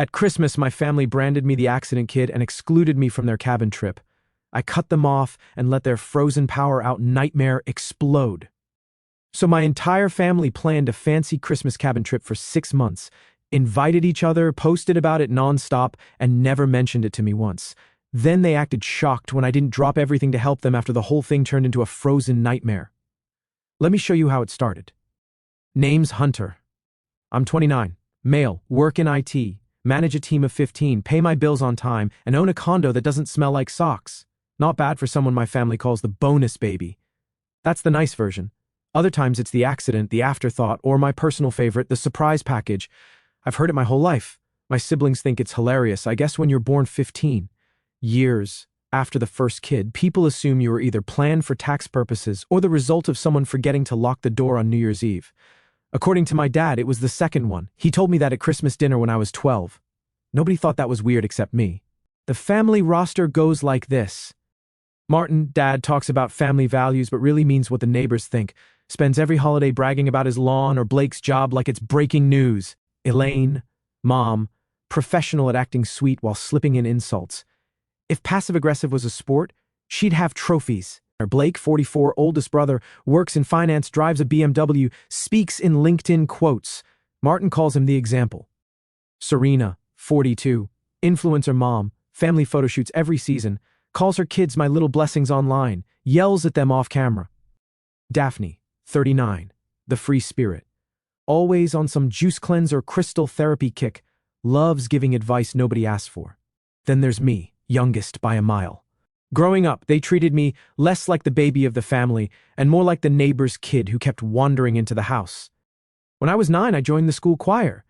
At Christmas, my family branded me the accident kid and excluded me from their cabin trip. I cut them off and let their frozen power out nightmare explode. So my entire family planned a fancy Christmas cabin trip for 6 months, invited each other, posted about it nonstop, and never mentioned it to me once. Then they acted shocked when I didn't drop everything to help them after the whole thing turned into a frozen nightmare. Let me show you how it started. Name's Hunter. I'm 29, male, work in IT, manage a team of 15, pay my bills on time, and own a condo that doesn't smell like socks. Not bad for someone my family calls the bonus baby. That's the nice version. Other times it's the accident, the afterthought, or my personal favorite, the surprise package. I've heard it my whole life. My siblings think it's hilarious. I guess when you're born 15 years after the first kid, people assume you were either planned for tax purposes or the result of someone forgetting to lock the door on New Year's Eve. According to my dad, it was the second one. He told me that at Christmas dinner when I was 12. Nobody thought that was weird except me. The family roster goes like this. Martin, dad, talks about family values but really means what the neighbors think. Spends every holiday bragging about his lawn or Blake's job like it's breaking news. Elaine, mom, professional at acting sweet while slipping in insults. If passive-aggressive was a sport, she'd have trophies. Blake, 44, oldest brother, works in finance, drives a BMW, speaks in LinkedIn quotes. Martin calls him the example. Serena, 42, influencer mom, family photo shoots every season, calls her kids my little blessings online, yells at them off camera. Daphne, 39, the free spirit. Always on some juice cleanse or crystal therapy kick, loves giving advice nobody asked for. Then there's me, youngest by a mile. Growing up, they treated me less like the baby of the family and more like the neighbor's kid who kept wandering into the house. When I was 9, I joined the school choir.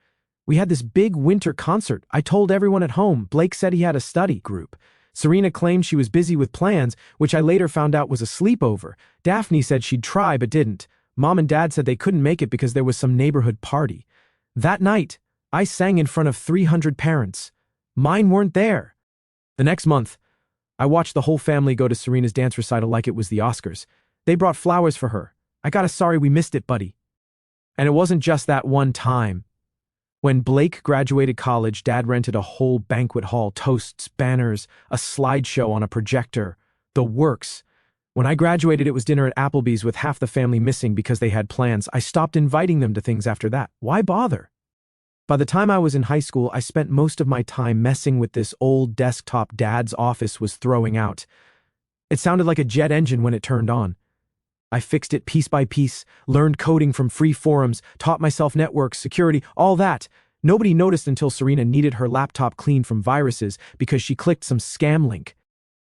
We had this big winter concert. I told everyone at home. Blake said he had a study group. Serena claimed she was busy with plans, which I later found out was a sleepover. Daphne said she'd try but didn't. Mom and Dad said they couldn't make it because there was some neighborhood party. That night, I sang in front of 300 parents. Mine weren't there. The next month, I watched the whole family go to Serena's dance recital like it was the Oscars. They brought flowers for her. I got a sorry we missed it, buddy. And it wasn't just that one time. When Blake graduated college, Dad rented a whole banquet hall, toasts, banners, a slideshow on a projector, the works. When I graduated, it was dinner at Applebee's with half the family missing because they had plans. I stopped inviting them to things after that. Why bother? By the time I was in high school, I spent most of my time messing with this old desktop Dad's office was throwing out. It sounded like a jet engine when it turned on. I fixed it piece by piece, learned coding from free forums, taught myself networks, security, all that. Nobody noticed until Serena needed her laptop cleaned from viruses because she clicked some scam link.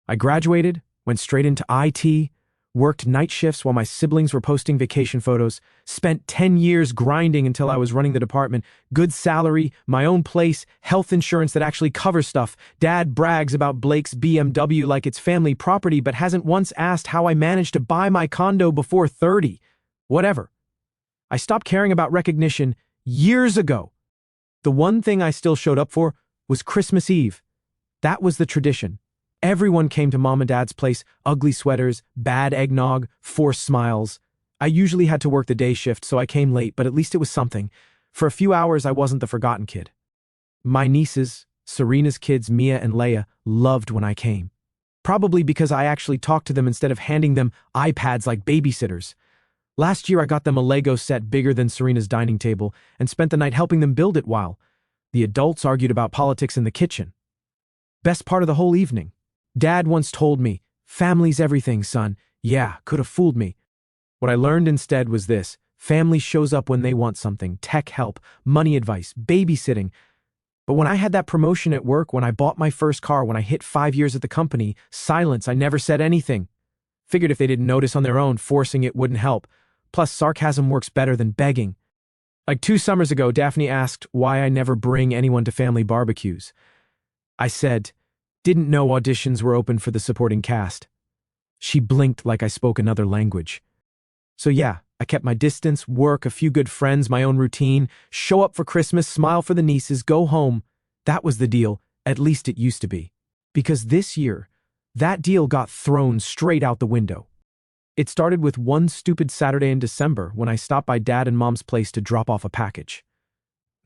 I graduated, went straight into IT, worked night shifts while my siblings were posting vacation photos, spent 10 years grinding until I was running the department, good salary, my own place, health insurance that actually covers stuff. Dad brags about Blake's BMW like it's family property but hasn't once asked how I managed to buy my condo before 30. Whatever. I stopped caring about recognition years ago. The one thing I still showed up for was Christmas Eve. That was the tradition. Everyone came to Mom and Dad's place, ugly sweaters, bad eggnog, forced smiles. I usually had to work the day shift, so I came late, but at least it was something. For a few hours, I wasn't the forgotten kid. My nieces, Serena's kids, Mia and Leia, loved when I came. Probably because I actually talked to them instead of handing them iPads like babysitters. Last year, I got them a Lego set bigger than Serena's dining table and spent the night helping them build it while the adults argued about politics in the kitchen. Best part of the whole evening. Dad once told me, "Family's everything, son." Yeah, could have fooled me. What I learned instead was this: family shows up when they want something, tech help, money advice, babysitting. But when I had that promotion at work, when I bought my first car, when I hit 5 years at the company, silence, I never said anything. Figured if they didn't notice on their own, forcing it wouldn't help. Plus, sarcasm works better than begging. Like 2 summers ago, Daphne asked why I never bring anyone to family barbecues. I said, didn't know auditions were open for the supporting cast. She blinked like I spoke another language. So yeah, I kept my distance, work, a few good friends, my own routine, show up for Christmas, smile for the nieces, go home. That was the deal, at least it used to be. Because this year, that deal got thrown straight out the window. It started with one stupid Saturday in December when I stopped by Dad and Mom's place to drop off a package.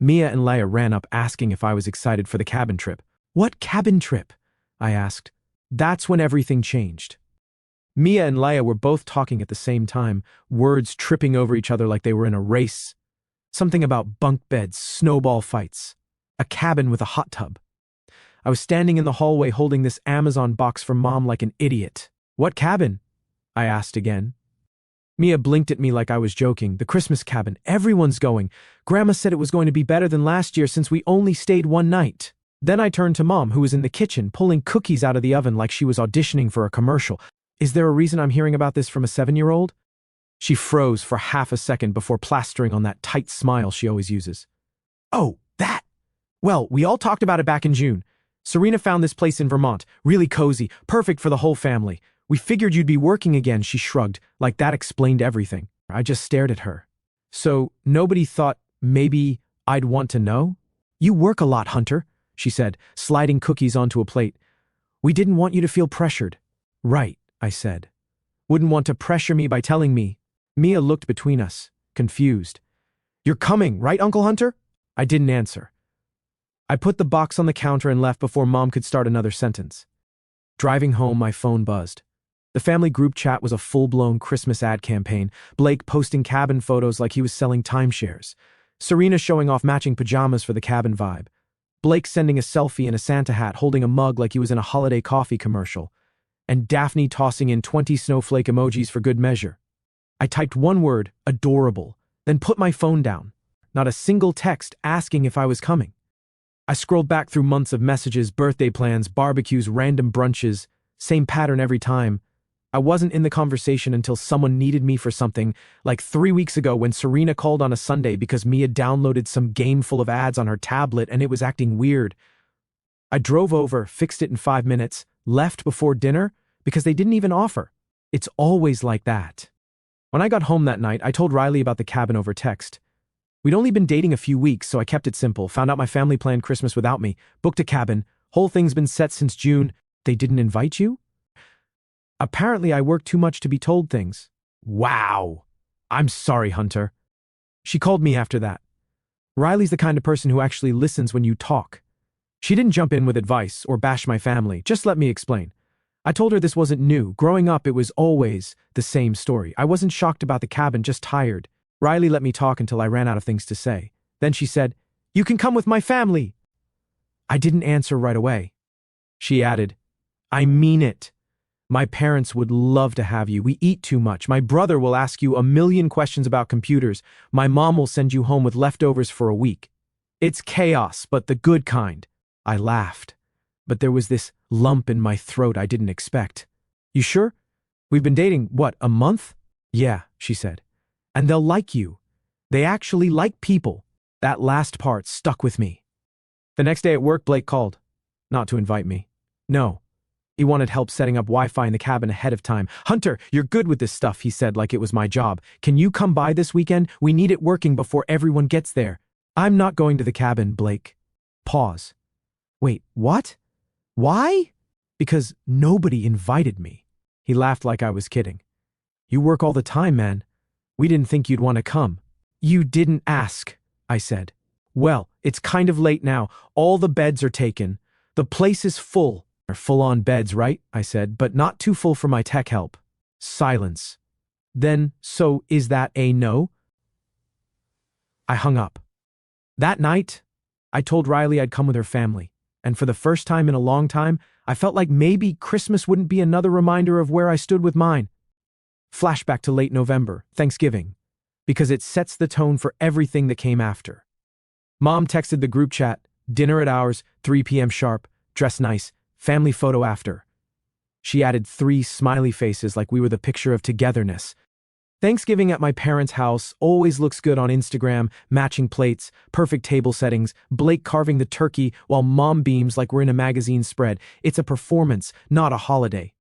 Mia and Leia ran up asking if I was excited for the cabin trip. What cabin trip? I asked. That's when everything changed. Mia and Leia were both talking at the same time, words tripping over each other like they were in a race. Something about bunk beds, snowball fights, a cabin with a hot tub. I was standing in the hallway holding this Amazon box from Mom like an idiot. What cabin? I asked again. Mia blinked at me like I was joking. The Christmas cabin. Everyone's going. Grandma said it was going to be better than last year since we only stayed one night. Then I turned to Mom, who was in the kitchen, pulling cookies out of the oven like she was auditioning for a commercial. Is there a reason I'm hearing about this from a 7-year-old? She froze for half a second before plastering on that tight smile she always uses. Oh, that! Well, we all talked about it back in June. Serena found this place in Vermont, really cozy, perfect for the whole family. We figured you'd be working again, she shrugged, like that explained everything. I just stared at her. So, nobody thought maybe I'd want to know? You work a lot, Hunter, she said, sliding cookies onto a plate. We didn't want you to feel pressured. Right, I said. Wouldn't want to pressure me by telling me. Mia looked between us, confused. You're coming, right, Uncle Hunter? I didn't answer. I put the box on the counter and left before Mom could start another sentence. Driving home, my phone buzzed. The family group chat was a full-blown Christmas ad campaign, Blake posting cabin photos like he was selling timeshares, Serena showing off matching pajamas for the cabin vibe, Blake sending a selfie in a Santa hat holding a mug like he was in a holiday coffee commercial, and Daphne tossing in 20 snowflake emojis for good measure. I typed one word, adorable, then put my phone down. Not a single text asking if I was coming. I scrolled back through months of messages, birthday plans, barbecues, random brunches, same pattern every time. I wasn't in the conversation until someone needed me for something, like 3 weeks ago when Serena called on a Sunday because Mia downloaded some game full of ads on her tablet and it was acting weird. I drove over, fixed it in 5 minutes, left before dinner because they didn't even offer. It's always like that. When I got home that night, I told Riley about the cabin over text. We'd only been dating a few weeks, so I kept it simple, found out my family planned Christmas without me, booked a cabin, whole thing's been set since June. They didn't invite you? Apparently I work too much to be told things. Wow. I'm sorry, Hunter. She called me after that. Riley's the kind of person who actually listens when you talk. She didn't jump in with advice or bash my family, just let me explain. I told her this wasn't new. Growing up, it was always the same story. I wasn't shocked about the cabin, just tired. Riley let me talk until I ran out of things to say. Then she said, "You can come with my family." I didn't answer right away. She added, "I mean it. My parents would love to have you. We eat too much. My brother will ask you a million questions about computers. My mom will send you home with leftovers for a week. It's chaos, but the good kind." I laughed, but there was this lump in my throat I didn't expect. "You sure? We've been dating, what, a month?" "Yeah," she said. "And they'll like you. They actually like people." That last part stuck with me. The next day at work, Blake called. Not to invite me. No. He wanted help setting up Wi-Fi in the cabin ahead of time. "Hunter, you're good with this stuff," he said like it was my job. "Can you come by this weekend? We need it working before everyone gets there." "I'm not going to the cabin, Blake." Pause. "Wait, what? Why?" "Because nobody invited me." He laughed like I was kidding. "You work all the time, man. We didn't think you'd want to come." "You didn't ask," I said. "Well, it's kind of late now. All the beds are taken. The place is full." "Are full-on beds, right?" I said, "but not too full for my tech help." Silence. "Then, so is that a no?" I hung up. That night, I told Riley I'd come with her family, and for the first time in a long time, I felt like maybe Christmas wouldn't be another reminder of where I stood with mine. Flashback to late November, Thanksgiving, because it sets the tone for everything that came after. Mom texted the group chat, "Dinner at ours, 3 p.m. sharp, dress nice, family photo after." She added 3 smiley faces like we were the picture of togetherness. Thanksgiving at my parents' house always looks good on Instagram, matching plates, perfect table settings, Blake carving the turkey while Mom beams like we're in a magazine spread. It's a performance, not a holiday.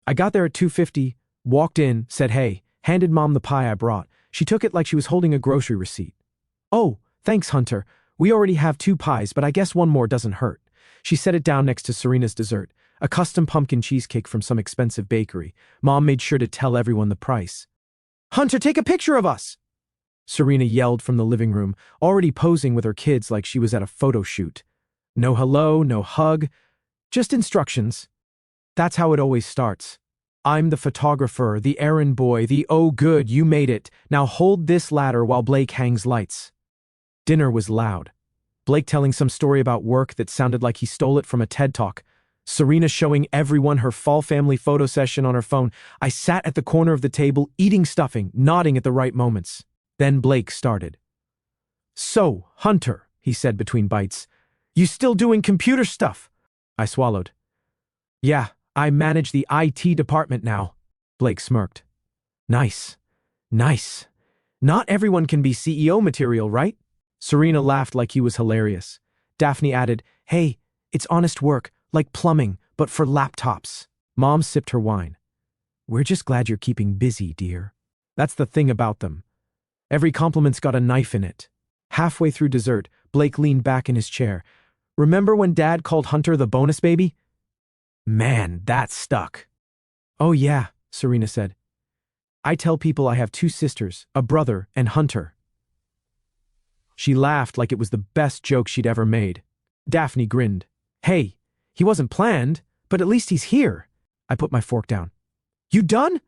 I got there at 2:50, walked in, said hey, handed Mom the pie I brought. She took it like she was holding a grocery receipt. "Oh, thanks, Hunter. We already have 2 pies, but I guess one more doesn't hurt." She set it down next to Serena's dessert, a custom pumpkin cheesecake from some expensive bakery. Mom made sure to tell everyone the price. "Hunter, take a picture of us!" Serena yelled from the living room, already posing with her kids like she was at a photo shoot. No hello, no hug, just instructions. That's how it always starts. I'm the photographer, the errand boy, the oh good, you made it. Now hold this ladder while Blake hangs lights. Dinner was loud. Blake telling some story about work that sounded like he stole it from a TED Talk. Serena showing everyone her fall family photo session on her phone. I sat at the corner of the table, eating stuffing, nodding at the right moments. Then Blake started. So, Hunter, he said between bites, you still doing computer stuff? I swallowed. Yeah, I manage the IT department now. Blake smirked. Nice. Nice. Not everyone can be CEO material, right? Serena laughed like he was hilarious. Daphne added, hey, it's honest work, like plumbing, but for laptops. Mom sipped her wine. We're just glad you're keeping busy, dear. That's the thing about them. Every compliment's got a knife in it. Halfway through dessert, Blake leaned back in his chair. Remember when Dad called Hunter the bonus baby? Man, that stuck. Oh yeah, Serena said. I tell people I have 2 sisters, a brother, and Hunter. She laughed like it was the best joke she'd ever made. Daphne grinned. Hey, he wasn't planned, but at least he's here. I put my fork down. You done?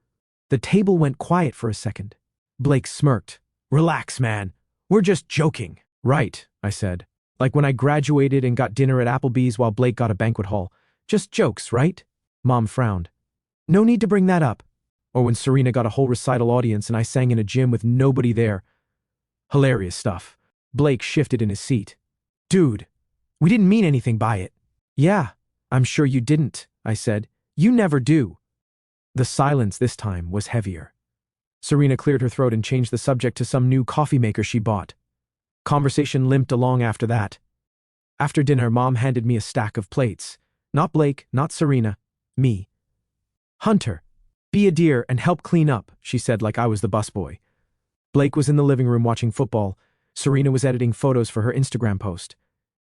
The table went quiet for a second. Blake smirked. Relax, man. We're just joking. Right, I said. Like when I graduated and got dinner at Applebee's while Blake got a banquet hall. Just jokes, right? Mom frowned. No need to bring that up. Or when Serena got a whole recital audience and I sang in a gym with nobody there. Hilarious stuff. Blake shifted in his seat. Dude, we didn't mean anything by it. Yeah, I'm sure you didn't, I said. You never do. The silence this time was heavier. Serena cleared her throat and changed the subject to some new coffee maker she bought. Conversation limped along after that. After dinner, Mom handed me a stack of plates. Not Blake, not Serena, me. Hunter, be a dear and help clean up, she said like I was the busboy. Blake was in the living room watching football. Serena was editing photos for her Instagram post.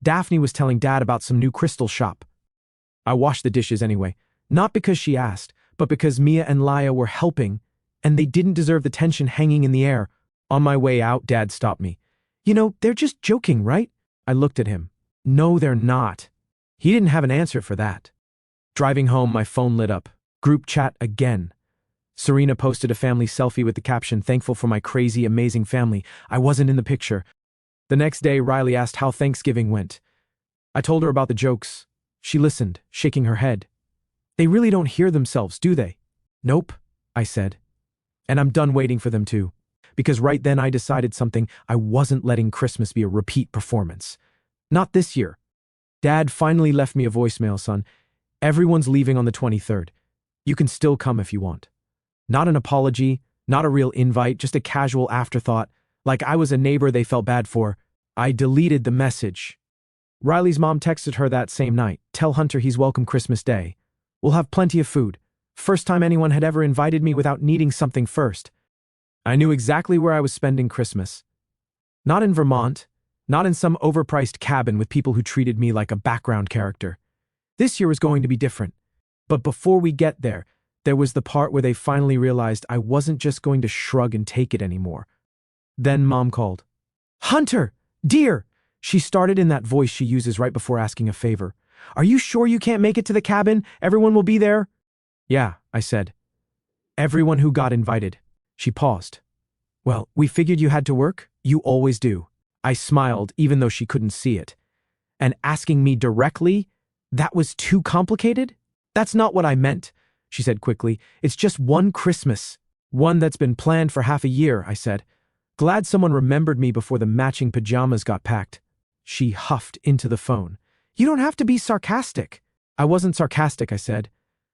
Daphne was telling Dad about some new crystal shop. I washed the dishes anyway, not because she asked, but because Mia and Laya were helping, and they didn't deserve the tension hanging in the air. On my way out, Dad stopped me. You know, they're just joking, right? I looked at him. No, they're not. He didn't have an answer for that. Driving home, my phone lit up. Group chat again. Serena posted a family selfie with the caption, thankful for my crazy, amazing family. I wasn't in the picture. The next day, Riley asked how Thanksgiving went. I told her about the jokes. She listened, shaking her head. They really don't hear themselves, do they? Nope, I said. And I'm done waiting for them to. Because right then I decided something. I wasn't letting Christmas be a repeat performance. Not this year. Dad finally left me a voicemail, son. Everyone's leaving on the 23rd. You can still come if you want. Not an apology, not a real invite, just a casual afterthought, like I was a neighbor they felt bad for. I deleted the message. Riley's mom texted her that same night. Tell Hunter he's welcome Christmas Day. We'll have plenty of food. First time anyone had ever invited me without needing something first. I knew exactly where I was spending Christmas. Not in Vermont, not in some overpriced cabin with people who treated me like a background character. This year was going to be different. But before we get there was the part where they finally realized I wasn't just going to shrug and take it anymore. Then Mom called. Hunter, dear, she started in that voice she uses right before asking a favor. Are you sure you can't make it to the cabin? Everyone will be there? Yeah, I said. Everyone who got invited. She paused. Well, we figured you had to work. You always do. I smiled, even though she couldn't see it. And asking me directly? That was too complicated? That's not what I meant, she said quickly. It's just one Christmas. One that's been planned for half a year, I said. Glad someone remembered me before the matching pajamas got packed. She huffed into the phone. You don't have to be sarcastic. I wasn't sarcastic, I said.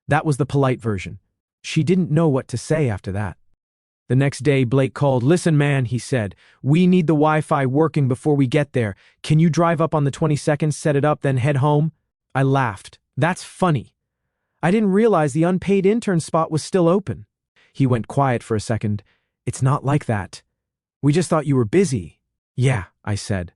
That was the polite version. She didn't know what to say after that. The next day, Blake called. Listen, man, he said. We need the Wi-Fi working before we get there. Can you drive up on the 22nd, set it up, then head home? I laughed. That's funny. I didn't realize the unpaid intern spot was still open. He went quiet for a second. It's not like that. We just thought you were busy. Yeah, I said.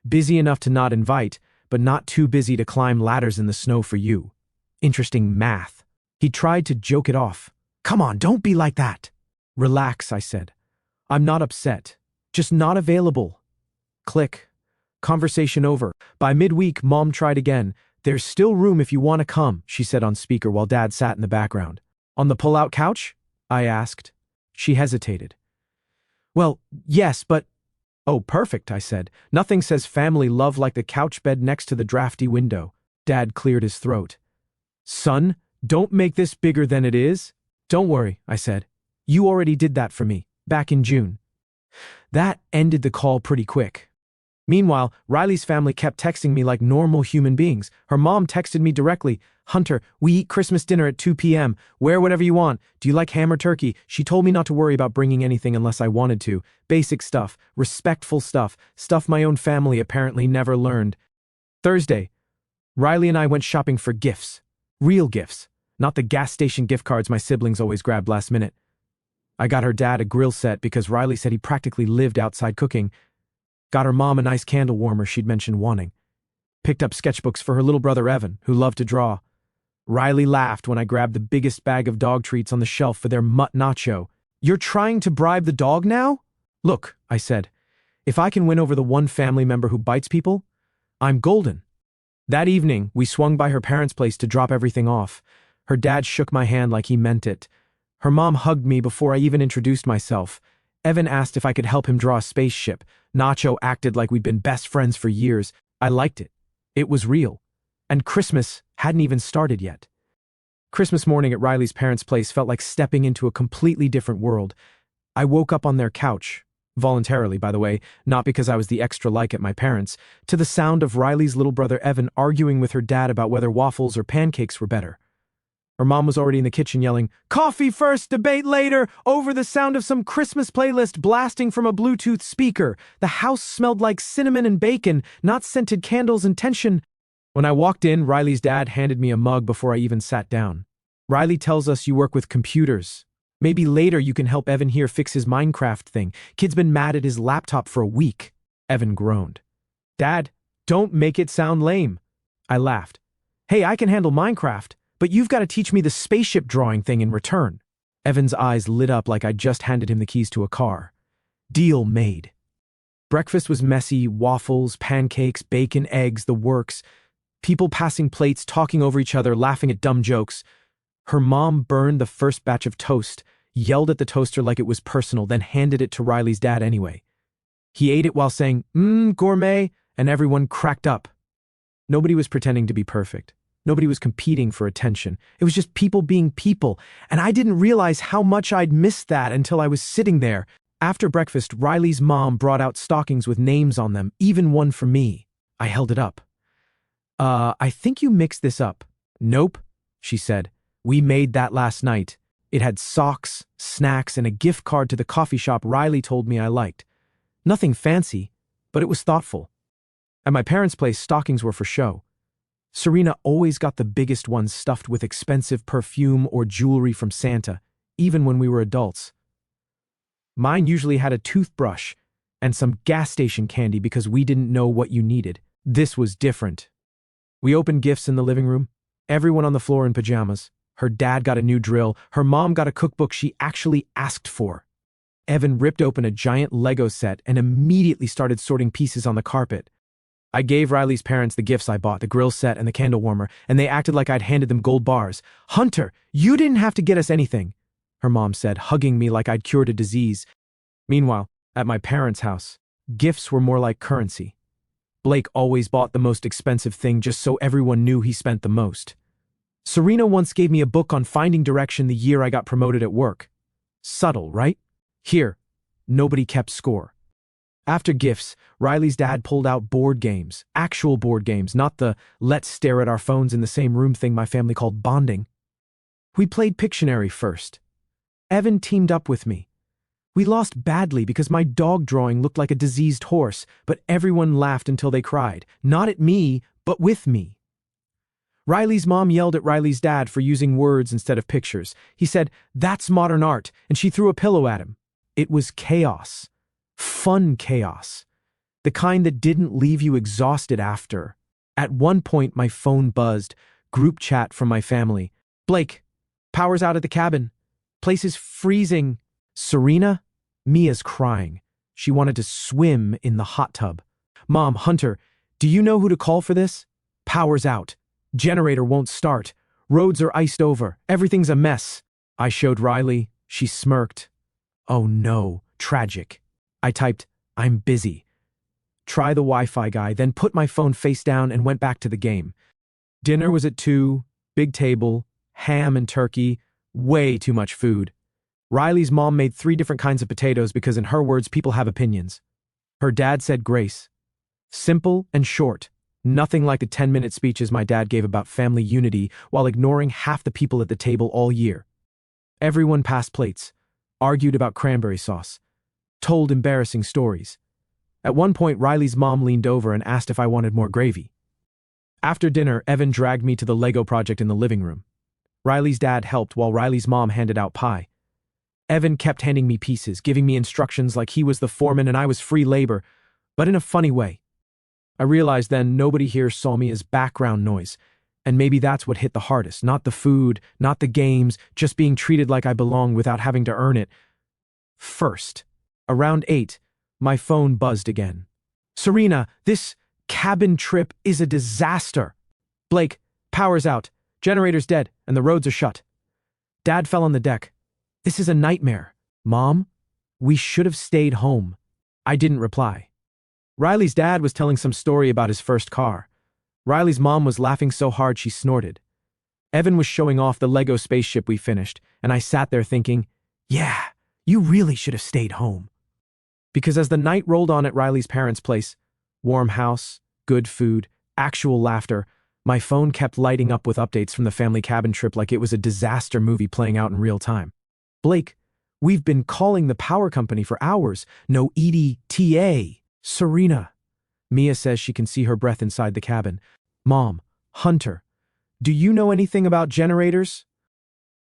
Busy enough to not invite, but not too busy to climb ladders in the snow for you. Interesting math. He tried to joke it off. Come on, don't be like that. Relax, I said. I'm not upset. Just not available. Click. Conversation over. By midweek, Mom tried again. There's still room if you want to come, she said on speaker while Dad sat in the background. On the pull-out couch? I asked. She hesitated. Well, yes, but… Oh, perfect, I said. Nothing says family love like the couch bed next to the drafty window. Dad cleared his throat. Son, don't make this bigger than it is. Don't worry, I said. You already did that for me, back in June. That ended the call pretty quick. Meanwhile, Riley's family kept texting me like normal human beings. Her mom texted me directly, Hunter, we eat Christmas dinner at 2 p.m. Wear whatever you want. Do you like ham or turkey? She told me not to worry about bringing anything unless I wanted to. Basic stuff, respectful stuff my own family apparently never learned. Thursday, Riley and I went shopping for gifts. Real gifts, not the gas station gift cards my siblings always grabbed last minute. I got her dad a grill set because Riley said he practically lived outside cooking. Got her mom a nice candle warmer she'd mentioned wanting. Picked up sketchbooks for her little brother Evan, who loved to draw. Riley laughed when I grabbed the biggest bag of dog treats on the shelf for their mutt nacho. You're trying to bribe the dog now? Look, I said, if I can win over the one family member who bites people, I'm golden. That evening, we swung by her parents' place to drop everything off. Her dad shook my hand like he meant it. Her mom hugged me before I even introduced myself. Evan asked if I could help him draw a spaceship. Nacho acted like we'd been best friends for years. I liked it. It was real. And Christmas hadn't even started yet. Christmas morning at Riley's parents' place felt like stepping into a completely different world. I woke up on their couch, voluntarily, by the way, not because I was the extra like at my parents', to the sound of Riley's little brother Evan arguing with her dad about whether waffles or pancakes were better. Her mom was already in the kitchen yelling, "Coffee first, debate later," over the sound of some Christmas playlist blasting from a Bluetooth speaker. The house smelled like cinnamon and bacon, not scented candles and tension. When I walked in, Riley's dad handed me a mug before I even sat down. Riley tells us you work with computers. Maybe later you can help Evan here fix his Minecraft thing. Kid's been mad at his laptop for a week. Evan groaned. Dad, don't make it sound lame. I laughed. Hey, I can handle Minecraft, but you've got to teach me the spaceship drawing thing in return. Evan's eyes lit up like I'd just handed him the keys to a car. Deal made. Breakfast was messy, waffles, pancakes, bacon, eggs, the works. People passing plates, talking over each other, laughing at dumb jokes. Her mom burned the first batch of toast, yelled at the toaster like it was personal, then handed it to Riley's dad anyway. He ate it while saying, gourmet, and everyone cracked up. Nobody was pretending to be perfect. Nobody was competing for attention. It was just people being people, and I didn't realize how much I'd missed that until I was sitting there. After breakfast, Riley's mom brought out stockings with names on them, even one for me. I held it up. I think you mixed this up. Nope, she said. We made that last night. It had socks, snacks, and a gift card to the coffee shop Riley told me I liked. Nothing fancy, but it was thoughtful. At my parents' place, stockings were for show. Serena always got the biggest ones stuffed with expensive perfume or jewelry from Santa, even when we were adults. Mine usually had a toothbrush and some gas station candy because we didn't know what you needed. This was different. We opened gifts in the living room, everyone on the floor in pajamas. Her dad got a new drill. Her mom got a cookbook she actually asked for. Evan ripped open a giant Lego set and immediately started sorting pieces on the carpet. I gave Riley's parents the gifts I bought, the grill set and the candle warmer, and they acted like I'd handed them gold bars. Hunter, you didn't have to get us anything, her mom said, hugging me like I'd cured a disease. Meanwhile, at my parents' house, gifts were more like currency. Blake always bought the most expensive thing just so everyone knew he spent the most. Serena once gave me a book on finding direction the year I got promoted at work. Subtle, right? Here, nobody kept score. After gifts, Riley's dad pulled out board games, actual board games, not the let's stare at our phones in the same room thing my family called bonding. We played Pictionary first. Evan teamed up with me. We lost badly because my dog drawing looked like a diseased horse, but everyone laughed until they cried. Not at me, but with me. Riley's mom yelled at Riley's dad for using words instead of pictures. He said, "That's modern art," and she threw a pillow at him. It was chaos. Fun chaos. The kind that didn't leave you exhausted after. At one point, my phone buzzed. Group chat from my family. "Blake, power's out at the cabin. Place is freezing." Serena? Mia's crying. She wanted to swim in the hot tub. Mom, Hunter, do you know who to call for this? Power's out. Generator won't start. Roads are iced over. Everything's a mess. I showed Riley. She smirked. Oh no, tragic. I typed, I'm busy. Try the Wi-Fi guy, then put my phone face down and went back to the game. Dinner was at 2, big table, ham and turkey, way too much food. Riley's mom made 3 different kinds of potatoes because in her words, people have opinions. Her dad said grace. Simple and short. Nothing like the 10-minute speeches my dad gave about family unity while ignoring half the people at the table all year. Everyone passed plates, argued about cranberry sauce, told embarrassing stories. At one point, Riley's mom leaned over and asked if I wanted more gravy. After dinner, Evan dragged me to the Lego project in the living room. Riley's dad helped while Riley's mom handed out pie. Evan kept handing me pieces, giving me instructions like he was the foreman and I was free labor, but in a funny way. I realized then nobody here saw me as background noise, and maybe that's what hit the hardest. Not the food, not the games, just being treated like I belonged without having to earn it. First, around 8, my phone buzzed again. Serena, this cabin trip is a disaster. Blake, power's out, generator's dead, and the roads are shut. Dad fell on the deck. This is a nightmare. Mom, we should have stayed home. I didn't reply. Riley's dad was telling some story about his first car. Riley's mom was laughing so hard she snorted. Evan was showing off the Lego spaceship we finished, and I sat there thinking, yeah, you really should have stayed home. Because as the night rolled on at Riley's parents' place, warm house, good food, actual laughter, my phone kept lighting up with updates from the family cabin trip like it was a disaster movie playing out in real time. Blake, we've been calling the power company for hours. No EDTA. Serena. Mia says she can see her breath inside the cabin. Mom, Hunter, do you know anything about generators?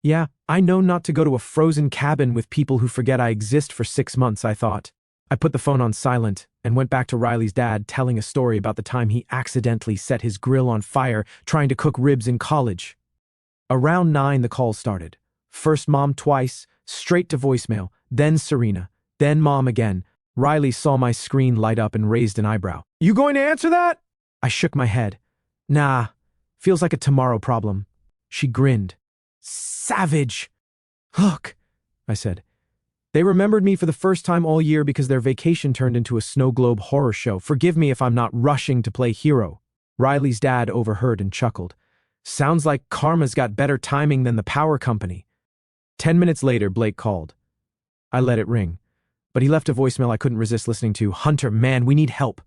Yeah, I know not to go to a frozen cabin with people who forget I exist for 6 months, I thought. I put the phone on silent and went back to Riley's dad telling a story about the time he accidentally set his grill on fire trying to cook ribs in college. Around 9, the call started. First Mom twice, straight to voicemail, then Serena, then Mom again. Riley saw my screen light up and raised an eyebrow. You going to answer that? I shook my head. Nah, feels like a tomorrow problem. She grinned. Savage. Look, I said. They remembered me for the first time all year because their vacation turned into a snow globe horror show. Forgive me if I'm not rushing to play hero. Riley's dad overheard and chuckled. Sounds like karma's got better timing than the power company. 10 minutes later, Blake called. I let it ring, but he left a voicemail I couldn't resist listening to. Hunter, man, we need help.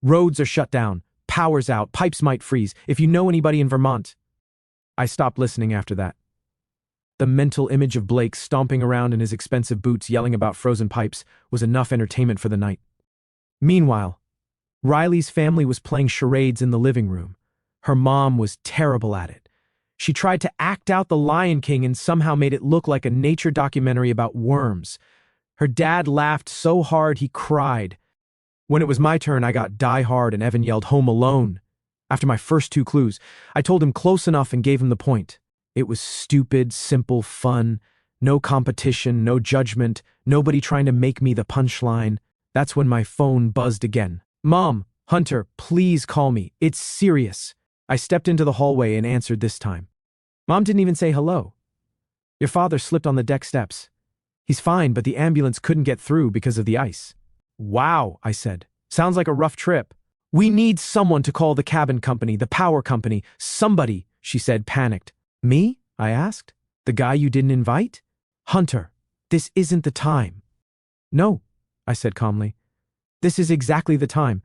Roads are shut down. Power's out. Pipes might freeze. If you know anybody in Vermont. I stopped listening after that. The mental image of Blake stomping around in his expensive boots yelling about frozen pipes was enough entertainment for the night. Meanwhile, Riley's family was playing charades in the living room. Her mom was terrible at it. She tried to act out the Lion King and somehow made it look like a nature documentary about worms. Her dad laughed so hard he cried. When it was my turn, I got Die Hard and Evan yelled Home Alone. After my first 2 clues, I told him close enough and gave him the point. It was stupid, simple fun. No competition, no judgment, nobody trying to make me the punchline. That's when my phone buzzed again. Mom, Hunter, please call me. It's serious. I stepped into the hallway and answered this time. Mom didn't even say hello. Your father slipped on the deck steps. He's fine, but the ambulance couldn't get through because of the ice. Wow, I said. Sounds like a rough trip. We need someone to call the cabin company, the power company, somebody, she said, panicked. Me? I asked. The guy you didn't invite? Hunter, this isn't the time. No, I said calmly. This is exactly the time.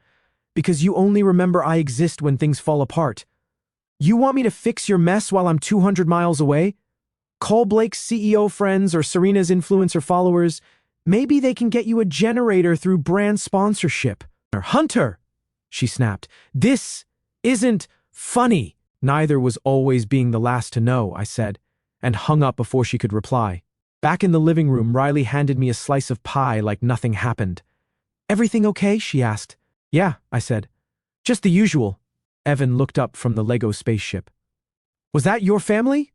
Because you only remember I exist when things fall apart. You want me to fix your mess while I'm 200 miles away? Call Blake's CEO friends or Serena's influencer followers. Maybe they can get you a generator through brand sponsorship. Hunter, she snapped. This isn't funny. Neither was always being the last to know, I said, and hung up before she could reply. Back in the living room, Riley handed me a slice of pie like nothing happened. Everything okay? She asked. Yeah, I said. Just the usual. Evan looked up from the Lego spaceship. Was that your family?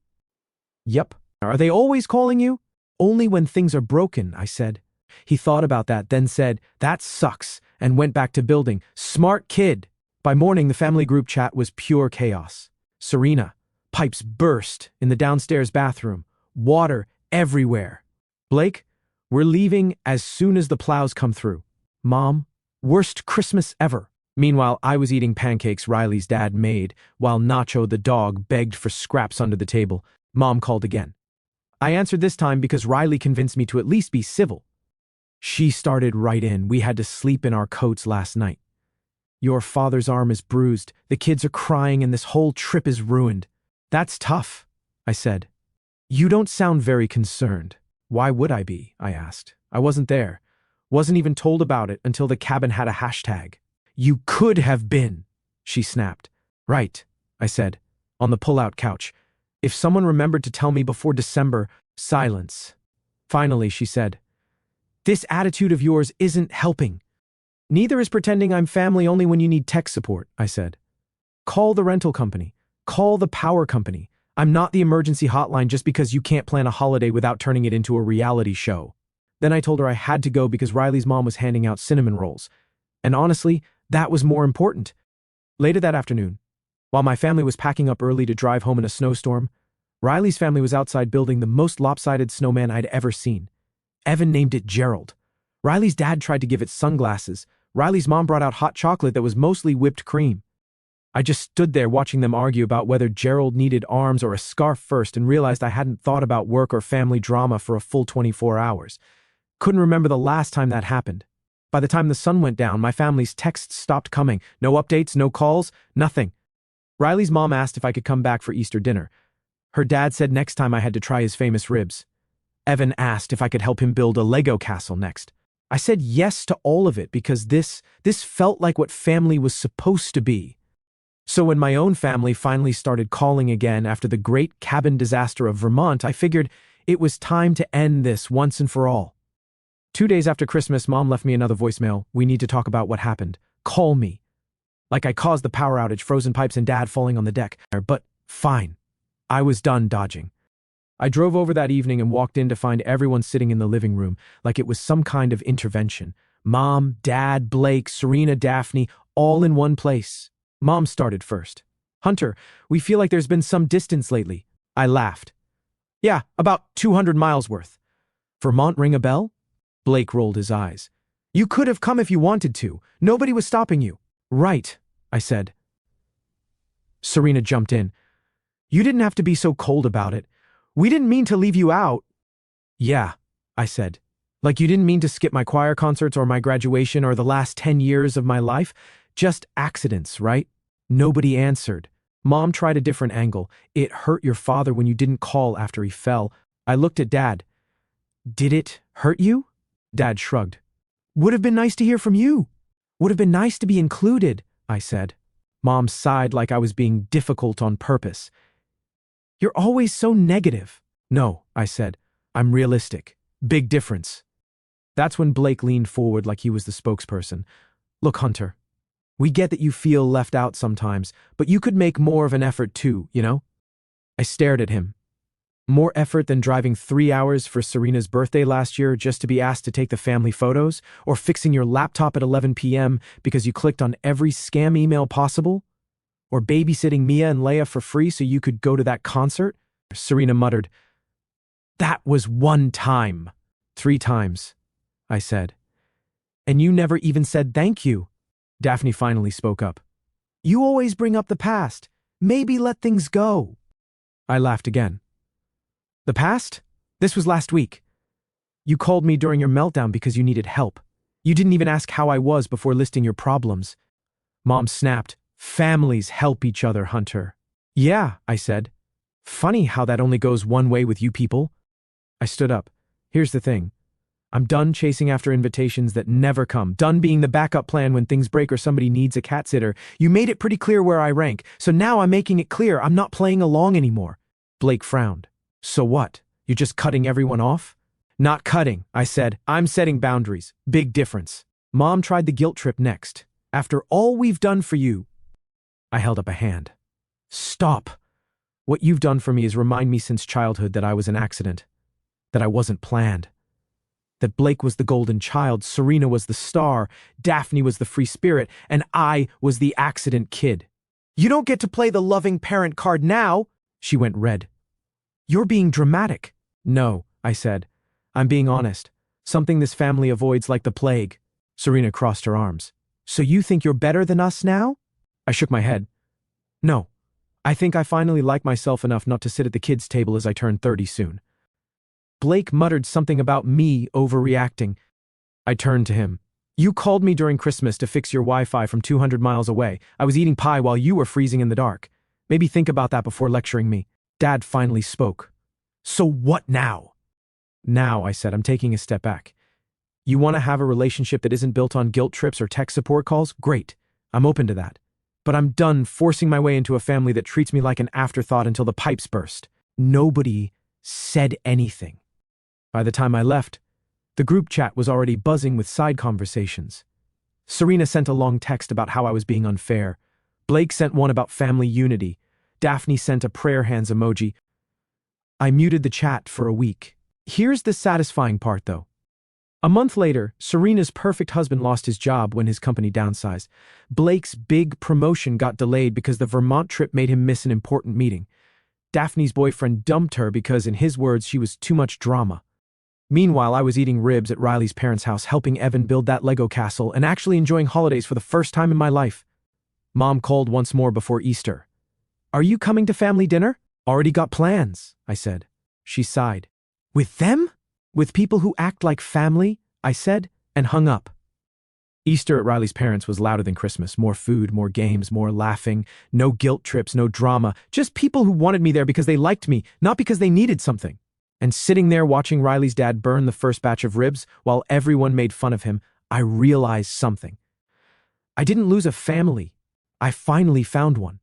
Yep. Are they always calling you? Only when things are broken, I said. He thought about that, then said, "That sucks," and went back to building. Smart kid. By morning, the family group chat was pure chaos. Serena. Pipes burst in the downstairs bathroom. Water everywhere. Blake, we're leaving as soon as the plows come through. Mom, worst Christmas ever. Meanwhile, I was eating pancakes Riley's dad made, while Nacho the dog begged for scraps under the table. Mom called again. I answered this time because Riley convinced me to at least be civil. She started right in. "We had to sleep in our coats last night. Your father's arm is bruised, the kids are crying, and this whole trip is ruined." "That's tough," I said. "You don't sound very concerned." "Why would I be?" I asked. "I wasn't there. Wasn't even told about it until the cabin had a hashtag." "You could have been," she snapped. "Right," I said, on the pull-out couch. "If someone remembered to tell me before December." Silence. Finally, she said, "This attitude of yours isn't helping." "Neither is pretending I'm family only when you need tech support," I said. "Call the rental company. Call the power company. I'm not the emergency hotline just because you can't plan a holiday without turning it into a reality show." Then I told her I had to go because Riley's mom was handing out cinnamon rolls. And honestly, that was more important. Later that afternoon, while my family was packing up early to drive home in a snowstorm, Riley's family was outside building the most lopsided snowman I'd ever seen. Evan named it Gerald. Riley's dad tried to give it sunglasses. Riley's mom brought out hot chocolate that was mostly whipped cream. I just stood there watching them argue about whether Gerald needed arms or a scarf first and realized I hadn't thought about work or family drama for a full 24 hours. Couldn't remember the last time that happened. By the time the sun went down, my family's texts stopped coming. No updates, no calls, nothing. Riley's mom asked if I could come back for Easter dinner. Her dad said next time I had to try his famous ribs. Evan asked if I could help him build a Lego castle next. I said yes to all of it because this felt like what family was supposed to be. So when my own family finally started calling again after the great cabin disaster of Vermont, I figured it was time to end this once and for all. 2 days after Christmas, Mom left me another voicemail. "We need to talk about what happened. Call me." Like I caused the power outage, frozen pipes, and Dad falling on the deck. But fine. I was done dodging. I drove over that evening and walked in to find everyone sitting in the living room, like it was some kind of intervention. Mom, Dad, Blake, Serena, Daphne, all in one place. Mom started first. "Hunter, we feel like there's been some distance lately." I laughed. "Yeah, about 200 miles worth." "Vermont ring a bell?" Blake rolled his eyes. "You could have come if you wanted to. Nobody was stopping you." "Right," I said. Serena jumped in. "You didn't have to be so cold about it. We didn't mean to leave you out." "Yeah," I said. "Like you didn't mean to skip my choir concerts or my graduation or the last 10 years of my life. Just accidents, right?" Nobody answered. Mom tried a different angle. "It hurt your father when you didn't call after he fell." I looked at Dad. "Did it hurt you?" Dad shrugged. "Would have been nice to hear from you. Would have been nice to be included," I said. Mom sighed like I was being difficult on purpose. "You're always so negative." "No," I said. "I'm realistic. Big difference." That's when Blake leaned forward like he was the spokesperson. "Look, Hunter, we get that you feel left out sometimes, but you could make more of an effort too, you know?" I stared at him. More effort than driving 3 hours for Serena's birthday last year just to be asked to take the family photos, or fixing your laptop at 11 p.m. because you clicked on every scam email possible, or babysitting Mia and Leia for free so you could go to that concert? Serena muttered. "That was one time." "3 times, I said. "And you never even said thank you." Daphne finally spoke up. "You always bring up the past. Maybe let things go." I laughed again. "The past? This was last week. You called me during your meltdown because you needed help. You didn't even ask how I was before listing your problems." Mom snapped. "Families help each other, Hunter." "Yeah," I said. "Funny how that only goes one way with you people." I stood up. "Here's the thing. I'm done chasing after invitations that never come. Done being the backup plan when things break or somebody needs a cat sitter. You made it pretty clear where I rank, so now I'm making it clear I'm not playing along anymore." Blake frowned. "So what? You're just cutting everyone off?" "Not cutting," I said. "I'm setting boundaries. Big difference." Mom tried the guilt trip next. "After all we've done for you." I held up a hand. "Stop. What you've done for me is remind me since childhood that I was an accident. That I wasn't planned. That Blake was the golden child, Serena was the star, Daphne was the free spirit, and I was the accident kid. "You don't get to play the loving parent card now," she went red. "You're being dramatic." "No," I said. "I'm being honest. Something this family avoids like the plague." Serena crossed her arms. "So you think you're better than us now?" I shook my head. "No. I think I finally like myself enough not to sit at the kids' table as I turn 30 soon." Blake muttered something about me overreacting. I turned to him. "You called me during Christmas to fix your Wi-Fi from 200 miles away. I was eating pie while you were freezing in the dark. Maybe think about that before lecturing me." Dad finally spoke. "So what now?" "Now," I said, "I'm taking a step back. You want to have a relationship that isn't built on guilt trips or tech support calls? Great. I'm open to that. But I'm done forcing my way into a family that treats me like an afterthought until the pipes burst." Nobody said anything. By the time I left, the group chat was already buzzing with side conversations. Serena sent a long text about how I was being unfair. Blake sent one about family unity. Daphne sent a prayer hands emoji. I muted the chat for a week. Here's the satisfying part, though. A month later, Serena's perfect husband lost his job when his company downsized. Blake's big promotion got delayed because the Vermont trip made him miss an important meeting. Daphne's boyfriend dumped her because, in his words, she was too much drama. Meanwhile, I was eating ribs at Riley's parents' house, helping Evan build that Lego castle, and actually enjoying holidays for the first time in my life. Mom called once more before Easter. "Are you coming to family dinner?" "Already got plans," I said. She sighed. "With them?" "With people who act like family," I said, and hung up. Easter at Riley's parents was louder than Christmas. More food, more games, more laughing. No guilt trips, no drama. Just people who wanted me there because they liked me, not because they needed something. And sitting there watching Riley's dad burn the first batch of ribs while everyone made fun of him, I realized something. I didn't lose a family. I finally found one.